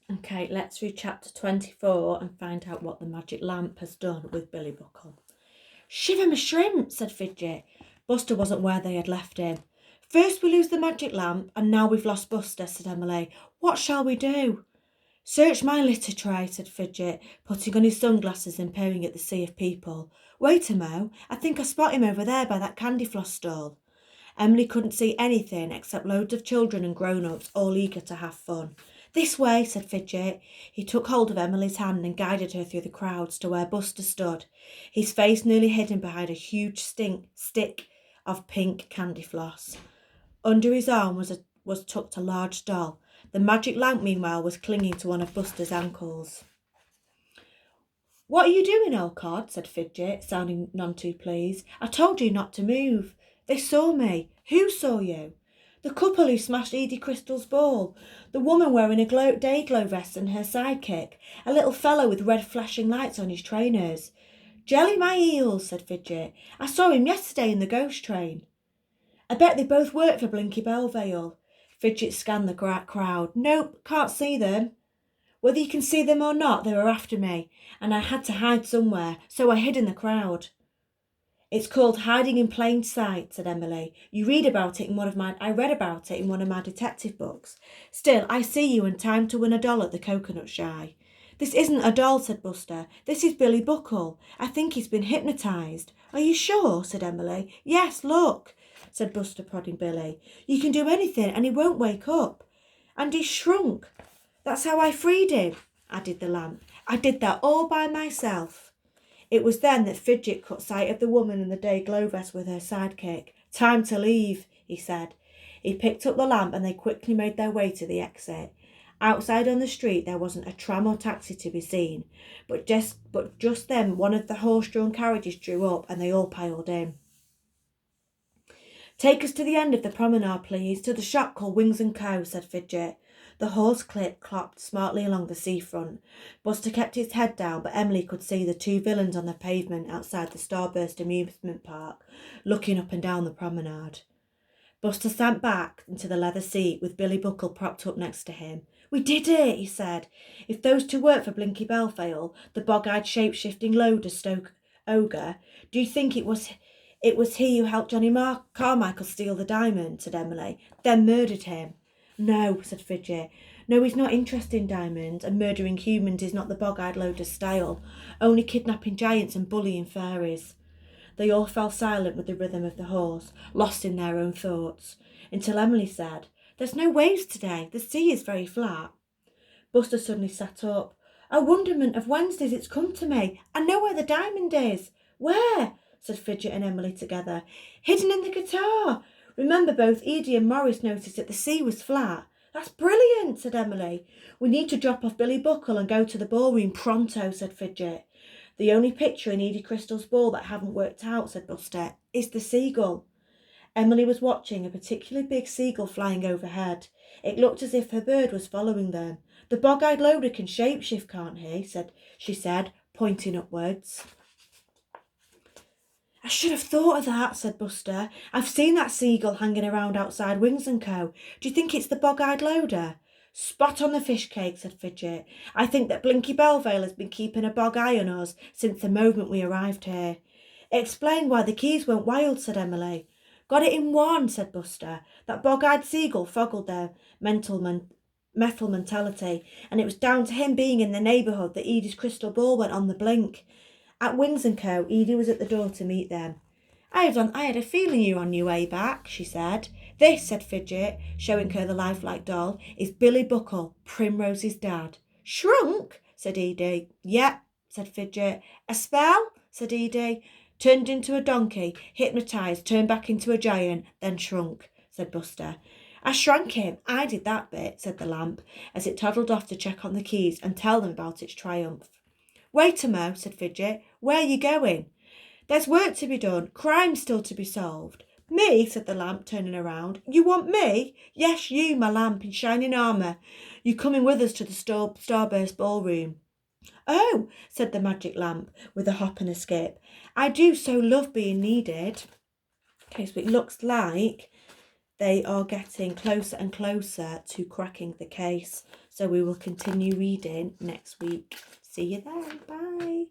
Okay, let's read chapter 24 and find out what the magic lamp has done with Billy Buckle. Shiver my shrimp, said Fidget. Buster wasn't where they had left him. First we lose the magic lamp, and now we've lost Buster, said Emily. What shall we do? Search my litter tray, said Fidget, putting on his sunglasses and peering at the sea of people. Wait a mo, I think I spot him over there by that candy floss stall. Emily couldn't see anything except loads of children and grown-ups all eager to have fun. This way, said Fidget. He took hold of Emily's hand and guided her through the crowds to where Buster stood, his face nearly hidden behind a huge stick of pink candy floss. Under his arm was tucked a large doll. The magic lamp, meanwhile, was clinging to one of Buster's ankles. What are you doing, old cod? Said Fidget, sounding none too pleased. I told you not to move. They saw me. Who saw you? The couple who smashed Edie Crystal's ball. The woman wearing a day-glow vest and her sidekick. A little fellow with red flashing lights on his trainers. Jelly my eels, said Fidget. I saw him yesterday in the ghost train. I bet they both work for Blinky Bellvale. Fidget scanned the crowd. Nope, can't see them. Whether you can see them or not, they were after me, and I had to hide somewhere, so I hid in the crowd. It's called hiding in plain sight, said Emily. I read about it in one of my detective books. Still, I see you in time to win a doll at the Coconut Shy. This isn't a doll, said Buster. This is Billy Buckle. I think he's been hypnotised. Are you sure? Said Emily. Yes, look, said Buster, prodding Billy. You can do anything and he won't wake up. And he's shrunk. That's how I freed him, added the lamp. I did that all by myself. It was then that Fidget caught sight of the woman in the day-glow vest with her sidekick. Time to leave, he said. He picked up the lamp and they quickly made their way to the exit. Outside on the street there wasn't a tram or taxi to be seen, but just then one of the horse-drawn carriages drew up and they all piled in. Take us to the end of the promenade, please, to the shop called Wings & Co., said Fidget. The horse clopped smartly along the seafront. Buster kept his head down, but Emily could see the two villains on the pavement outside the Starburst amusement park, looking up and down the promenade. Buster sank back into the leather seat with Billy Buckle propped up next to him. We did it, he said. If those two work for Blinky Bellvale, the bog-eyed shape-shifting loader Stoke Ogre, do you think it was he who helped Johnny Carmichael steal the diamond, said Emily, then murdered him? No, said Fidget. No, he's not interested in diamonds, and murdering humans is not the bog-eyed loader's style, only kidnapping giants and bullying fairies. They all fell silent with the rhythm of the horse, lost in their own thoughts, until Emily said, There's no waves today, the sea is very flat. Buster suddenly sat up. A wonderment of Wednesdays, it's come to me. I know where the diamond is. Where? Said Fidget and Emily together. Hidden in the guitar. Remember, both Edie and Maurice noticed that the sea was flat. That's brilliant, said Emily. We need to drop off Billy Buckle and go to the ballroom pronto, said Fidget. The only picture in Edie Crystal's ball that haven't worked out, said Buster, is the seagull. Emily was watching a particularly big seagull flying overhead. It looked as if her bird was following them. The bog-eyed loader can shapeshift, can't he? She said, pointing upwards. I should have thought of that, said Buster. I've seen that seagull hanging around outside Wings & Co. Do you think it's the bog-eyed loader? Spot on the fish cake, said Fidget. I think that Blinky Bellvale has been keeping a bog-eye on us since the moment we arrived here. It explained why the keys went wild, said Emily. Got it in one, said Buster. That bog-eyed seagull fogged their metal mentality, and it was down to him being in the neighbourhood that Edie's crystal ball went on the blink. At Wings & Co., Edie was at the door to meet them. I had a feeling you were on your way back, she said. This, said Fidget, showing her the lifelike doll, is Billy Buckle, Primrose's dad. Shrunk? Said Edie. Yep, said Fidget. A spell? Said Edie. Turned into a donkey, hypnotised, turned back into a giant, then shrunk, said Buster. I shrank him. I did that bit, said the lamp, as it toddled off to check on the keys and tell them about its triumph. Wait a mo, said Fidget. Where are you going? There's work to be done, crime still to be solved. Me, said the lamp, turning around. You want me? Yes, you, my lamp in shining armour. You coming with us to the Starburst ballroom? Oh, said the magic lamp, with a hop and a skip. I do so love being needed. Okay, so it looks like they are getting closer and closer to cracking the case. So we will continue reading next week. See you then. Bye.